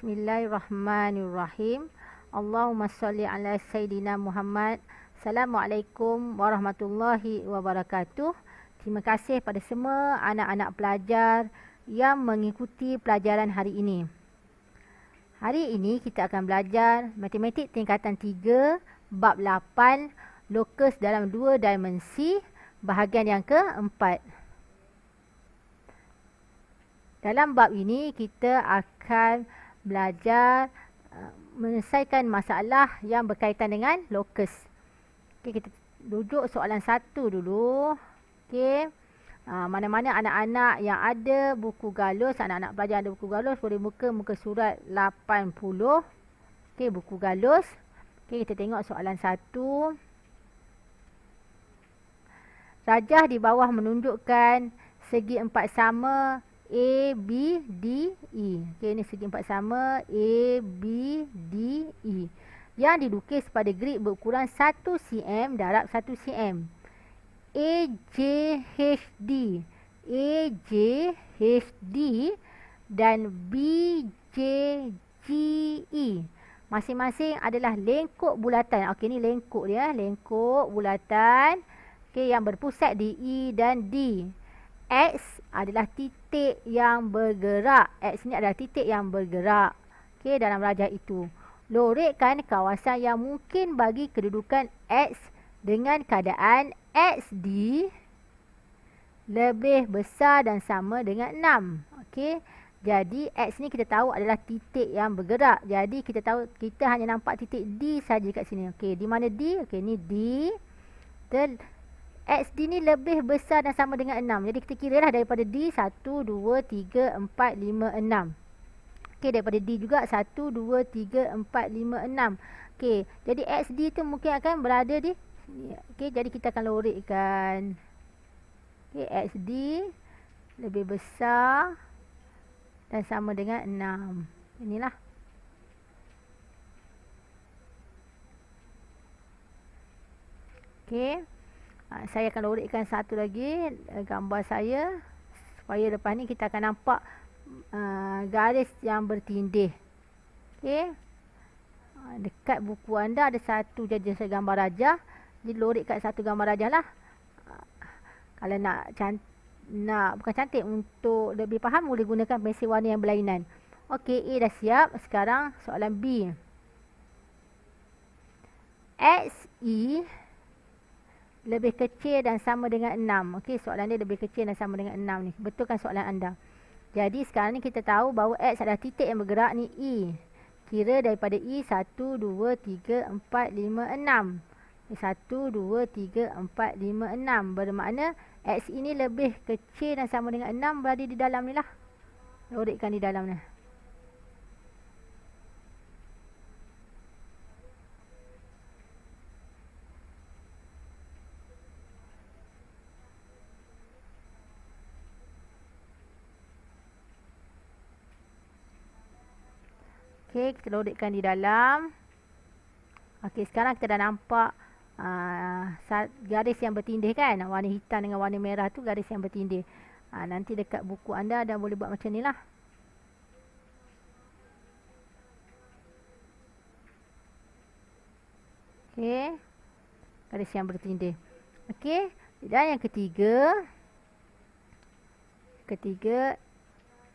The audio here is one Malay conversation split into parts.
Bismillahirrahmanirrahim. Allahumma salli ala Sayyidina Muhammad. Assalamualaikum warahmatullahi wabarakatuh. Terima kasih pada semua anak-anak pelajar yang mengikuti pelajaran hari ini. Hari ini kita akan belajar matematik tingkatan 3, bab 8, lokus dalam 2 dimensi, bahagian yang keempat. Dalam bab ini kita akan belajar menyelesaikan masalah yang berkaitan dengan lokus. Okey, kita rujuk soalan 1 dulu. Okey. Mana-mana anak-anak yang ada buku galus, anak-anak pelajar ada buku galus, boleh buka muka surat 80. Okey, buku galus. Okey, kita tengok soalan 1. Rajah di bawah menunjukkan segi empat sama A, B, D, E. Okey, ini segi empat sama A, B, D, E. Yang dilukis pada grid berukuran 1 cm darab 1 cm. A, J, H, D. A, J, H, D dan B, J, G, E. Masing-masing adalah lengkuk bulatan. Okey, ini lengkuk dia. Lengkuk bulatan. Okey, yang berpusat di E dan D. X adalah titik yang bergerak. X ni adalah titik yang bergerak. Okey, dalam rajah itu. Lorekkan kawasan yang mungkin bagi kedudukan X dengan keadaan XD lebih besar dan sama dengan 6. Okey, jadi X ni kita tahu adalah titik yang bergerak. Jadi kita tahu, kita hanya nampak titik D saja kat sini. Okey, di mana D? Okey, ni D. XD ni lebih besar dan sama dengan 6. Jadi kita kira lah daripada D 1, 2, 3, 4, 5, 6. Okey, daripada D juga 1, 2, 3, 4, 5, 6. Okey, jadi XD tu mungkin akan berada di sini. Okey, jadi kita akan lorekkan. Okey, XD lebih besar dan sama dengan 6. Inilah. Okey. Saya akan lorekkan satu lagi gambar saya supaya lepas ni kita akan nampak garis yang bertindih. Okey. Dekat buku anda ada satu je gambar rajah. Jadi lorek kat satu gambar rajah lah. Kalau nak bukan cantik, untuk lebih faham boleh gunakan pensel warna yang berlainan. Okey, A dah siap. Sekarang soalan B. XE lebih kecil dan sama dengan 6. Okey, soalan dia lebih kecil dan sama dengan 6 ni. Betulkan soalan anda. Jadi sekarang ni kita tahu bahawa X adalah titik yang bergerak ni E. Kira daripada E 1, 2, 3, 4, 5, 6. 1, 2, 3, 4, 5, 6. Bermakna X ini lebih kecil dan sama dengan 6 berada di dalam ni lah. Lorekkan di dalam ni. Okey, kita lorekkan di dalam. Okey, sekarang kita dah nampak garis yang bertindih kan. Warna hitam dengan warna merah tu garis yang bertindih. Nanti dekat buku anda dah boleh buat macam ni lah. Okey, garis yang bertindih. Okey, dan yang ketiga.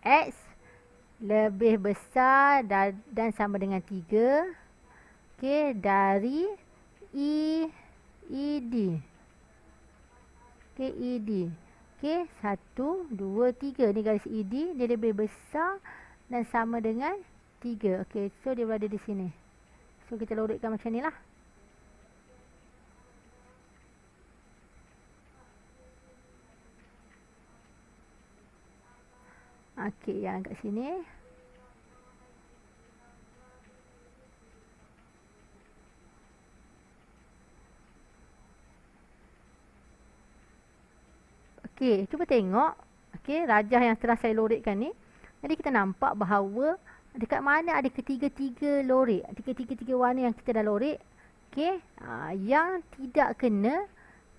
X lebih besar dan sama dengan 3. Okey, dari ED. Okey, ED. Okey, 1, 2, 3. Ni garis ED. Dia lebih besar dan sama dengan 3. Okey, so dia berada di sini. So kita lorekkan macam ni lah. Okey, yang kat sini. Okey, cuba tengok. Okey, rajah yang telah saya lorekkan ni. Jadi kita nampak bahawa dekat mana ada ketiga-tiga lorek. Ketiga-tiga warna yang kita dah lorek. Okey, yang tidak kena,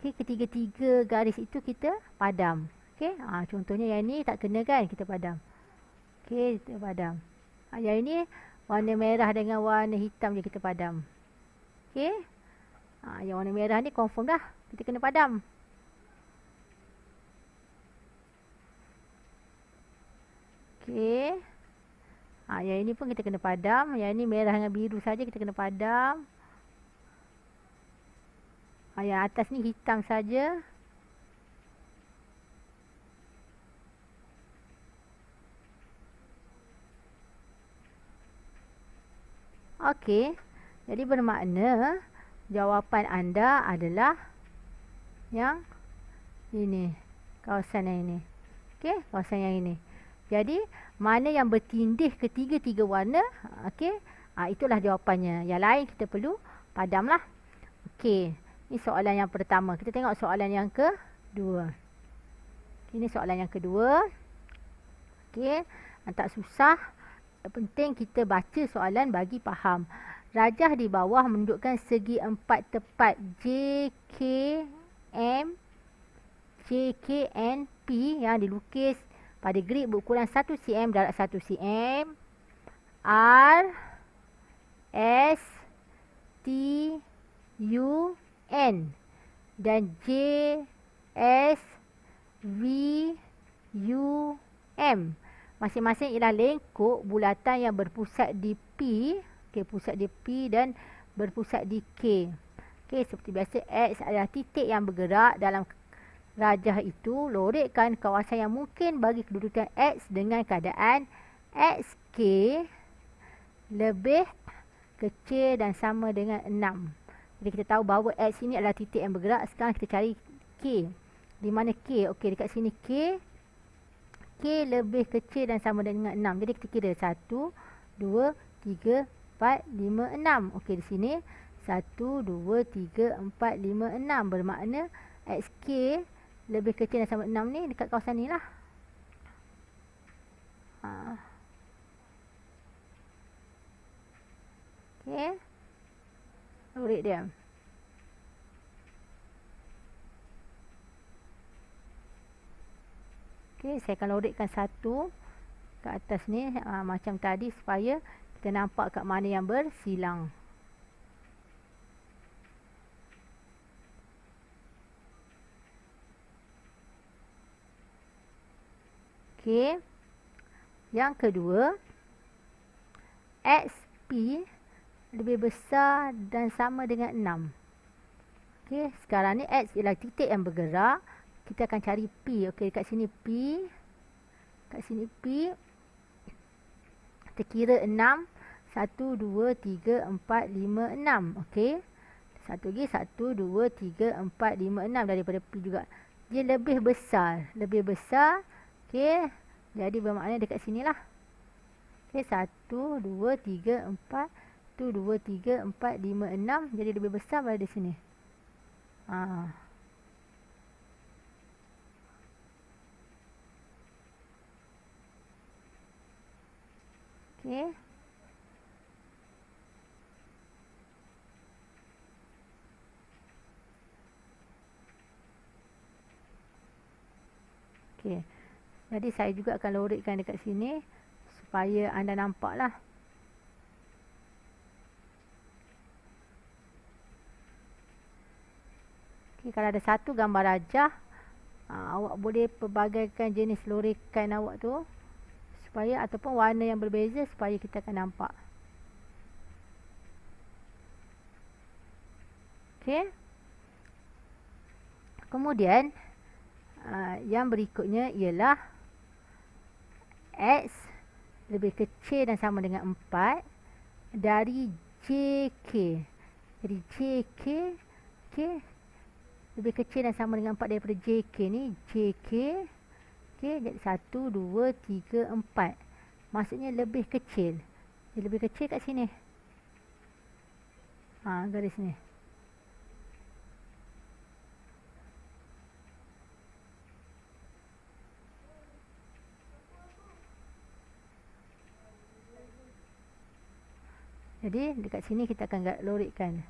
okey, ketiga-tiga garis itu kita padam. Okey, contohnya yang ni tak kena kan, kita padam. Okey, kita padam. Yang ini warna merah dengan warna hitam je kita padam. Okey. Yang warna merah ni confirm dah. Kita kena padam. Okey. Yang ini pun kita kena padam. Yang ini merah dengan biru saja kita kena padam. Yang atas ni hitam saja. Okey. Jadi bermakna jawapan anda adalah yang ini. Kawasan yang ini. Okey, kawasan yang ini. Jadi, mana yang bertindih ketiga-tiga warna, okey, itulah jawapannya. Yang lain kita perlu padamlah. Okey, ini soalan yang pertama. Kita tengok soalan yang kedua. Ini soalan yang kedua. Okey, tak susah. Yang penting kita baca soalan bagi faham. Rajah di bawah menunjukkan segi empat tepat JKM, JKNP yang dilukis pada grid berukuran 1 cm darab 1 cm. R, S, T, U, N. Dan J, S, V, U, M. Masing-masing ialah lengkuk bulatan yang berpusat di P. Okey, pusat di P dan berpusat di K. Okey, seperti biasa X adalah titik yang bergerak dalam rajah itu. Lorekkan kawasan yang mungkin bagi kedudukan X dengan keadaan XK lebih kecil dan sama dengan 6. Jadi kita tahu bahawa X ini adalah titik yang bergerak. Sekarang kita cari K. Di mana K? Okey, dekat sini K. K lebih kecil dan sama dengan 6. Jadi kita kira 1, 2, 3, 4, 5, 6. Okey, di sini 1, 2, 3, 4, 5, 6. Bermakna XK lebih kecil dan sama 6 ni dekat kawasan ni lah. Okey. Lorek dia. Okey, saya akan lorekkan satu ke atas ni macam tadi supaya kita nampak kat mana yang bersilang. Okey. Yang kedua, XP lebih besar dan sama dengan 6. Okey, sekarang ni X ialah titik yang bergerak. Kita akan cari P. Okey, dekat sini P. Kat sini P. Kita kira 6. 1, 2, 3, 4, 5, 6. Okey. Satu lagi. 1, 2, 3, 4, 5, 6 daripada P juga. Dia lebih besar. Lebih besar. Okey. Jadi bermakna dekat sini lah. Okey. 1, 2, 3, 4. 1, 2, 3, 4, 5, 6. Jadi lebih besar pada sini. Okey. Okey. Jadi saya juga akan lorekkan dekat sini supaya anda nampaklah. Okey, kalau ada satu gambar rajah, awak boleh pelbagaikan jenis lorekan awak tu supaya ataupun warna yang berbeza supaya kita akan nampak. Okey. Kemudian yang berikutnya ialah X lebih kecil dan sama dengan 4 dari JK. Jadi JK lebih kecil dan sama dengan 4 daripada JK ni. JK. Okey, jadi 1, 2, 3, 4. Maksudnya lebih kecil. Dia lebih kecil kat sini. Garis ni. Jadi dekat sini kita akan lorekkan.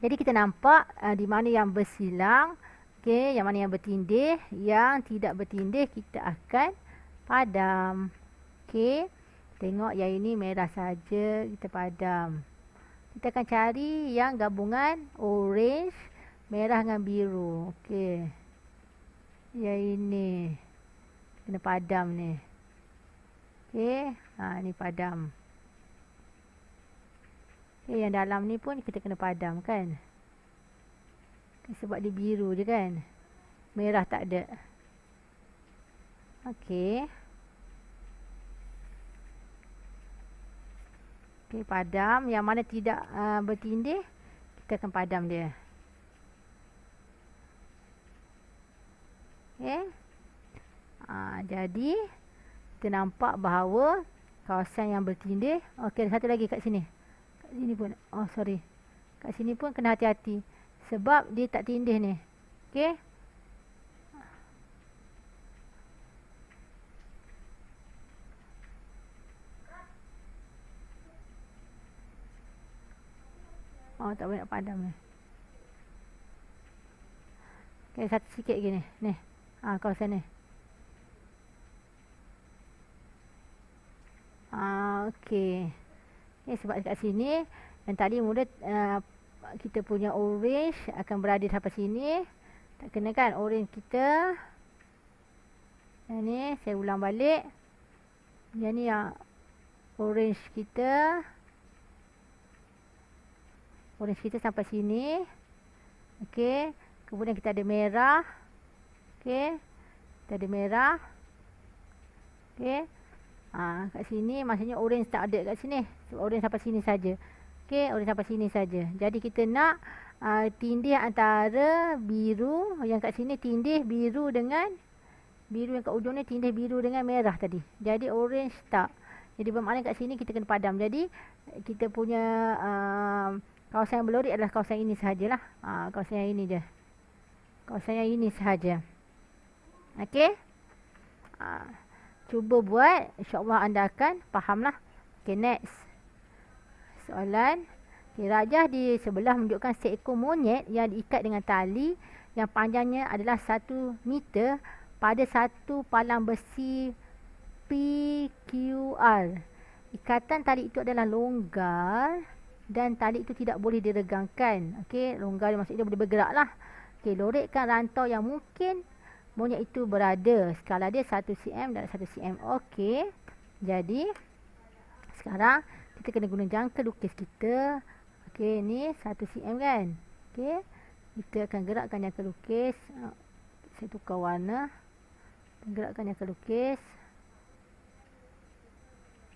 Jadi kita nampak di mana yang bersilang, okey, yang mana yang bertindih, yang tidak bertindih kita akan padam. Okey. Tengok yang ini merah saja, kita padam. Kita akan cari yang gabungan orange, merah dengan biru. Okey. Yang ini kena padam ni. Okey. Ni padam. Okay, yang dalam ni pun kita kena padam kan. Sebab dia biru je kan. Merah tak ada. Okey. Okey, padam. Yang mana tidak bertindih, kita akan padam dia. Okey. Jadi, kita nampak bahawa kawasan yang bertindih. Okey, satu lagi kat sini. Kat sini pun. Oh, sorry. Kat sini pun kena hati-hati. Sebab dia tak tindih ni. Okey. Oh, tak boleh nak padam ni. Okey, satu sikit lagi ni. Ni. Kawasan ni. Okey. Sebab dekat sini yang tadi mula kita punya orange akan berada sampai sini. Tak kena kan orange kita. Yang ni saya ulang balik. Yang ni yang orange kita. Orange kita sampai sini. Okey. Kemudian kita ada merah. Okey. Kita ada merah. Okey. Kat sini maksudnya orange tak ada kat sini. Sebab orange sampai sini saja. Okey, orange sampai sini saja. Jadi kita nak tindih antara biru yang kat sini tindih biru dengan biru yang kat ujung ni tindih biru dengan merah tadi. Jadi orange tak. Jadi bermakna kat sini kita kena padam. Jadi kita punya kawasan yang berlorik adalah kawasan ini sahajalah. Kawasan yang ini je. Kawasan yang ini sahaja. Okey. Cuba buat, insya-Allah anda akan fahamlah. Okay, next. Soalan. Okay, rajah di sebelah menunjukkan seekor monyet yang diikat dengan tali yang panjangnya adalah 1 meter pada satu palang besi PQR. Ikatan tali itu adalah longgar dan tali itu tidak boleh diregangkan. Okey, longgar maksudnya boleh bergerak lah. Okey, lorikkan rantau yang mungkin monyet itu berada. Skala dia 1 cm dan 1 cm. Okey. Jadi sekarang kita kena guna jangka lukis kita. Okey, ni 1 cm kan. Okey. Kita akan gerakkan jangka lukis. Saya tukar warna. Gerakkan jangka lukis.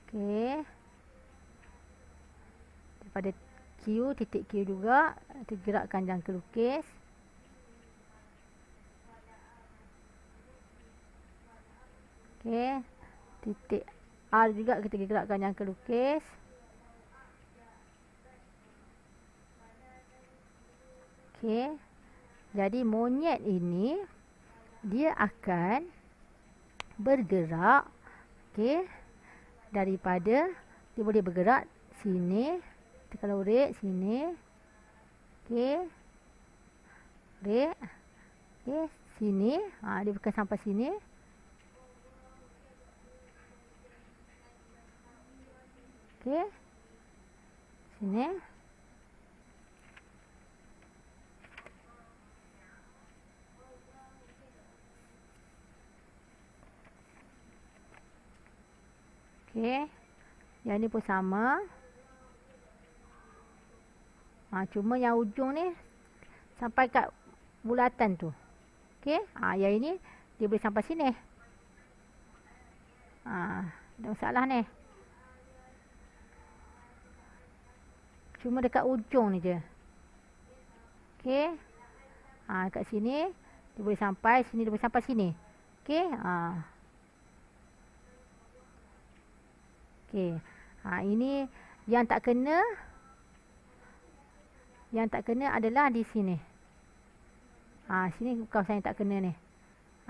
Okey. Daripada Q, titik Q juga. Kita gerakkan jangka lukis. Okey. Titik R juga kita gerakkan jangka lukis. Okey. Jadi monyet ini dia akan bergerak, okey, daripada dia boleh bergerak sini, kita lorik sini. Okey. Lorik. Okey, sini. Dia bukan sampai sini. Okey. Sini. Okey. Yang ni pun sama. Cuma yang ujung ni sampai kat bulatan tu. Okey. Yang ini dia boleh sampai sini. Tak masalah ni. Cuma dekat ujung ni je. Okey. Kat sini dia boleh sampai, sini dia boleh sampai sini. Okey. Okey. Ini yang tak kena. Yang tak kena adalah di sini. Sini kawasan yang tak kena ni.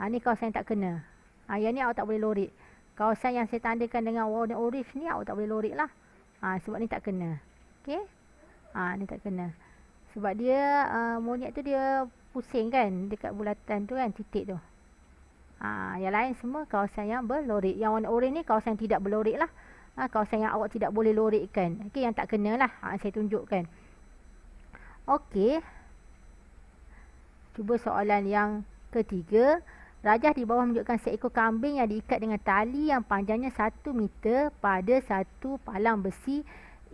Ni kawasan yang tak kena. Yang ni awak tak boleh lorik. Kawasan yang saya tandakan dengan warna orange ni awak tak boleh lorik lah. Sebab ni tak kena. Okey. Ni tak kena. Sebab dia monyet tu dia pusing kan dekat bulatan tu kan, titik tu. Yang lain semua kawasan yang berlorik. Yang warna oranye ni kawasan yang tidak berlorik lah. Kawasan yang awak tidak boleh lorikkan. Okey, yang tak kena lah. Saya tunjukkan. Okey. Cuba soalan yang ketiga. Rajah di bawah menunjukkan seekor kambing yang diikat dengan tali yang panjangnya 1 meter pada satu palang besi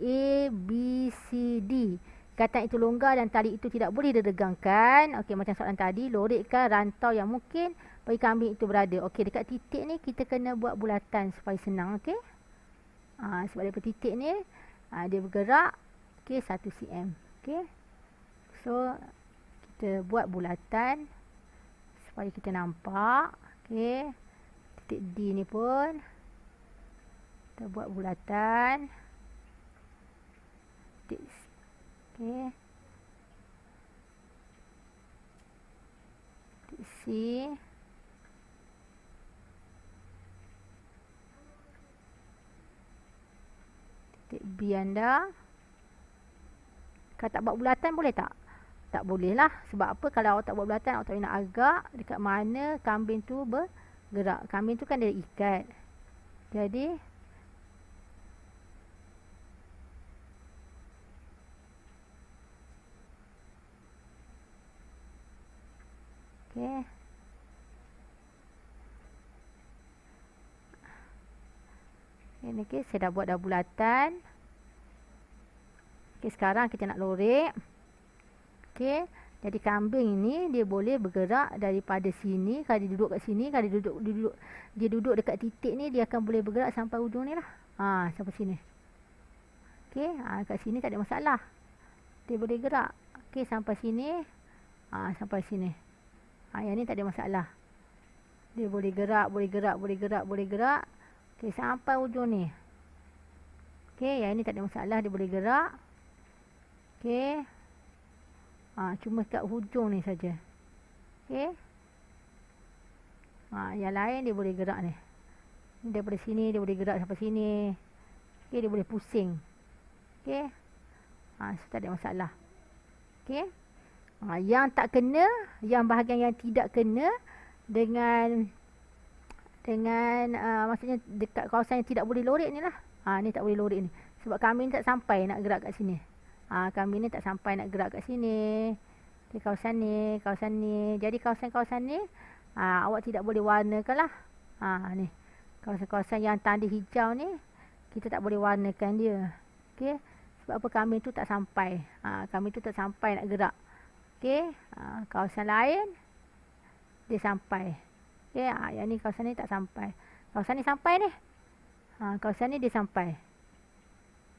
A, B, C, D. Ikatan itu longgar dan tali itu tidak boleh diregangkan. Okey, macam soalan tadi, lorikkan rantau yang mungkin bagi kambing itu berada. Okey, dekat titik ni kita kena buat bulatan supaya senang. Okey. Sebab daripada titik ni dia bergerak. Okey, 1 cm. Okey. So, kita buat bulatan supaya kita nampak. Okey. Titik D ni pun kita buat bulatan. Titik okey. Titik C. Titik B anda. Kalau tak buat bulatan boleh tak? Tak boleh lah. Sebab apa? Kalau awak tak buat bulatan, awak tak boleh nak agak dekat mana kambing tu bergerak. Kambing tu kan dia ikat. Jadi okey. Ini okey, saya dah buat dah bulatan. Okey, sekarang kita nak lorek. Okey, jadi kambing ni dia boleh bergerak daripada sini. Kalau dia duduk kat sini, kalau dia duduk dekat titik ni, dia akan boleh bergerak sampai ujung ni lah. Sampai sini. Okey, kat sini tak ada masalah. Dia boleh gerak. Okey, sampai sini. Sampai sini. Yang ni tak ada masalah. Dia boleh gerak, boleh gerak, boleh gerak, boleh gerak. Okey, sampai ujung ni. Okey, yang ni tak ada masalah, dia boleh gerak. Okey. Cuma kat hujung ni saja. Okey. Yang lain dia boleh gerak ni. Daripada sini dia boleh gerak sampai sini. Okey, dia boleh pusing. Okey. So tak ada masalah. Okey. Yang tak kena, yang bahagian yang tidak kena dengan maksudnya dekat kawasan yang tidak boleh lorek ni lah. Ni tak boleh lorek ni. Sebab kambing tak sampai nak gerak kat sini. Kambing ni tak sampai nak gerak kat sini. Okay, kawasan ni. Jadi kawasan-kawasan ni awak tidak boleh warnakan lah. Ni. Kawasan-kawasan yang tanda hijau ni kita tak boleh warnakan dia. Okey. Sebab apa? Kambing tu tak sampai. Kambing tu tak sampai nak gerak. Okey. Kawasan lain dia sampai. Okey. Yang ni kawasan ni tak sampai. Kawasan ni sampai ni. Kawasan ni dia sampai.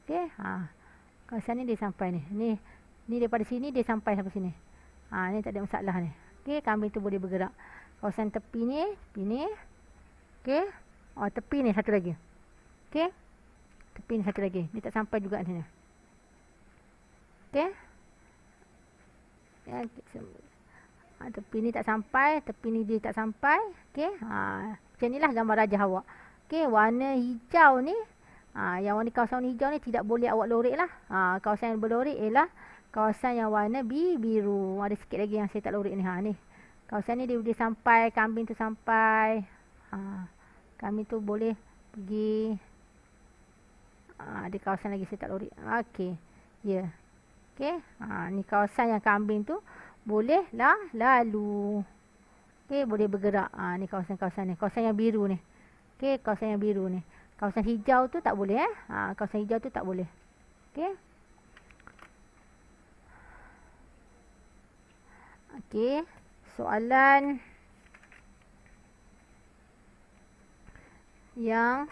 Okey. Kawasan ni dia sampai ni. Ni daripada sini dia sampai sini. Ni tak ada masalah ni. Okey, kambing tu boleh bergerak. Kawasan tepi ni. Okey. Tepi ni satu lagi. Okey. Tepi ni satu lagi. Ni tak sampai juga ni. Okey. Ya, tepi ni tak sampai. Tepi ni dia tak sampai. Okey. Macam inilah gambar rajah awak. Okey, warna hijau ni. Yang warna kawasan warna hijau ni tidak boleh awak lorek lah. Kawasan yang berlorek ialah kawasan yang warna biru. Ada sikit lagi yang saya tak lorek ni. Ni. Kawasan ni dia boleh sampai. Kambing tu sampai. Kambing tu boleh pergi. Ada kawasan lagi saya tak lorek. Okey. Ya. Okey. Ni kawasan yang kambing tu boleh lah lalu. Okey, boleh bergerak. Ni kawasan-kawasan ni. Kawasan yang biru ni. Okey, kawasan yang biru ni. Kawasan hijau tu tak boleh kawasan hijau tu tak boleh. Okey. Okey. Soalan yang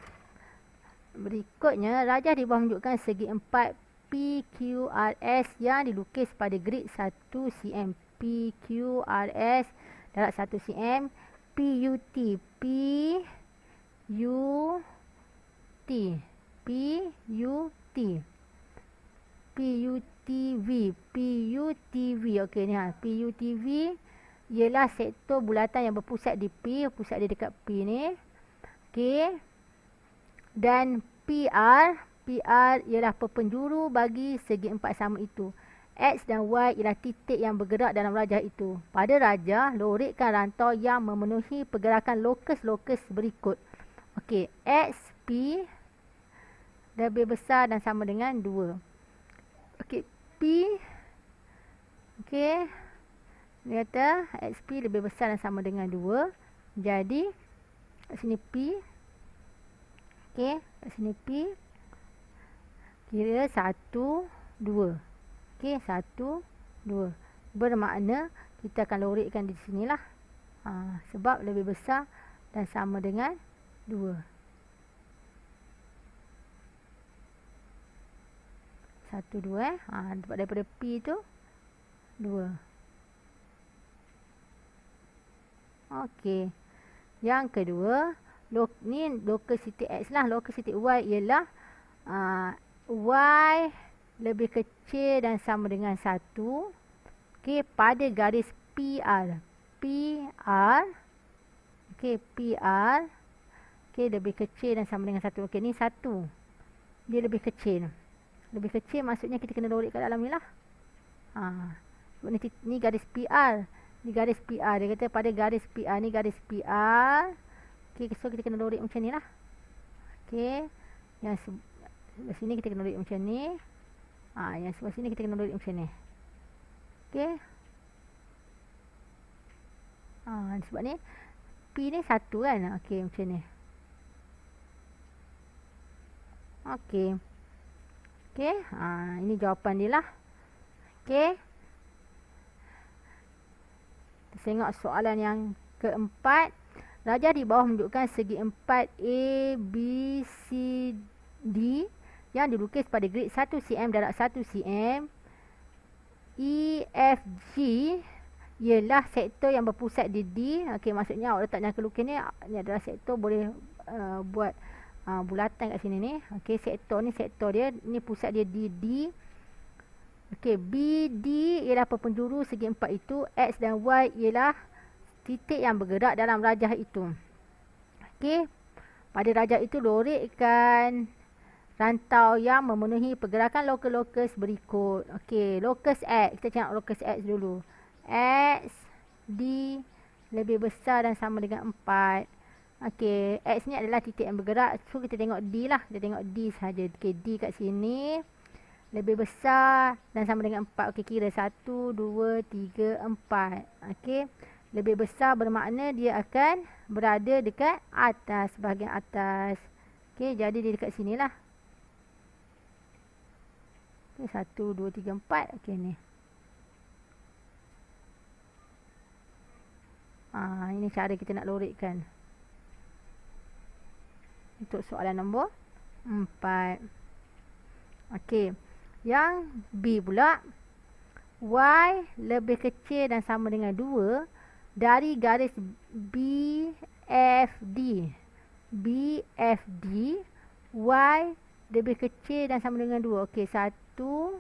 berikutnya, rajah di bawah menunjukkan segi 4 PQRS yang dilukis pada grid 1 cm. PQRS darat 1 cm. PUT. PUTV. Okey ni PUTV ialah sektor bulatan yang berpusat di P, pusat dia dekat P ni. Okey. Dan PR ialah perpenjuru bagi segi 4 sama itu. X dan Y ialah titik yang bergerak dalam rajah itu. Pada rajah, lorikkan rantau yang memenuhi pergerakan lokus-lokus berikut. Okey, X, P lebih besar dan sama dengan 2. Okey, P. Okey. Dia kata XP lebih besar dan sama dengan 2. Jadi, kat sini P. Okey, kat sini P. Kira 1, 2. Okey, 1, 2. Bermakna kita akan lorikkan di sinilah. Sebab lebih besar dan sama dengan 2. 1, 2 daripada P tu 2. Okey. Yang kedua, ni lokus titik X lah. Lokus titik Y ialah Y lebih kecil dan sama dengan 1. Okey, pada garis PR. PR. Okey, PR. Okey, lebih kecil dan sama dengan 1. Okey, ni 1. Dia lebih kecil. Lebih kecil maksudnya kita kena lorek kat dalam ni lah. Sebab ni garis PR. Ni garis PR. Dia kata pada garis PR. Ni garis PR. Okey, so kita kena lorek macam ni lah. Okey. Yang sebelah sini kita kena lorek macam ni. Yang sebelah sini kita kena lorek macam ni. Okey. Sebab ni P ni 1 kan. Okey, macam ni. Okey. Okey. Ini jawapan dia lah. Okey. Kita tengok soalan yang keempat. Rajah di bawah menunjukkan segi 4 A, B, C, D yang dilukis pada grid 1 cm darab 1 cm. E, F, G ialah sektor yang berpusat di D. Okey, maksudnya awak letak jangka lukis ni adalah sektor, boleh buat bulatan kat sini ni. Okey, sektor ni sektor dia, ni pusat dia di D. Okey, B, D ialah perpenjuru segi 4 itu. X dan Y ialah titik yang bergerak dalam rajah itu. Okey, pada rajah itu lorikkan rantau yang memenuhi pergerakan lokus-lokus berikut. Okey, lokus X. Kita cari lokus X dulu. X, D lebih besar dan sama dengan 4. Okey, X ni adalah titik yang bergerak. So, kita tengok D lah. Kita tengok D sahaja. Okey, D kat sini. Lebih besar dan sama dengan 4. Okey, kira 1, 2, 3, 4. Okey. Lebih besar bermakna dia akan berada dekat atas, bahagian atas. Okey, jadi dia dekat sini lah. Okey, 1, 2, 3, 4. Okey, ni. Ini cara kita nak lorikkan. Untuk soalan nombor 4. Okey. Yang B pula. Y lebih kecil dan sama dengan 2 dari garis BFD. BFD. Y lebih kecil dan sama dengan 2. Okey, 1, 2.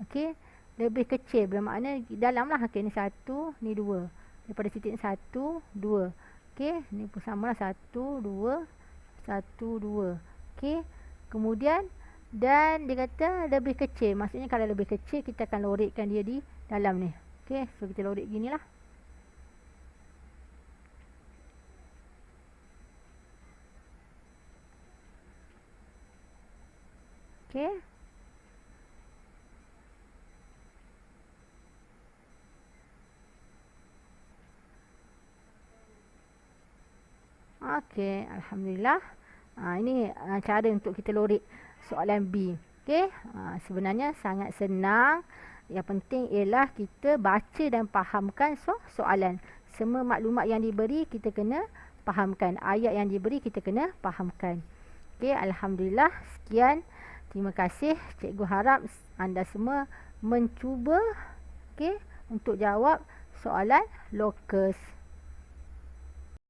Okey. Lebih kecil bermakna dalam lah. Okey, ni 1, ni 2. Daripada titik ni 1, 2. Okey, ni pun sama lah. 1, 2, 1, 2. Okey. Kemudian, dan dia kata lebih kecil. Maksudnya kalau lebih kecil, kita akan lorikkan dia di dalam ni. Okey, so kita lorik gini lah. Okey. Okey, alhamdulillah. Ini cara untuk kita lorik soalan B. Okey, sebenarnya sangat senang. Yang penting ialah kita baca dan fahamkan soalan. Semua maklumat yang diberi kita kena fahamkan. Ayat yang diberi kita kena fahamkan. Okey, alhamdulillah. Sekian. Terima kasih. Cikgu harap anda semua mencuba untuk jawab soalan lokus.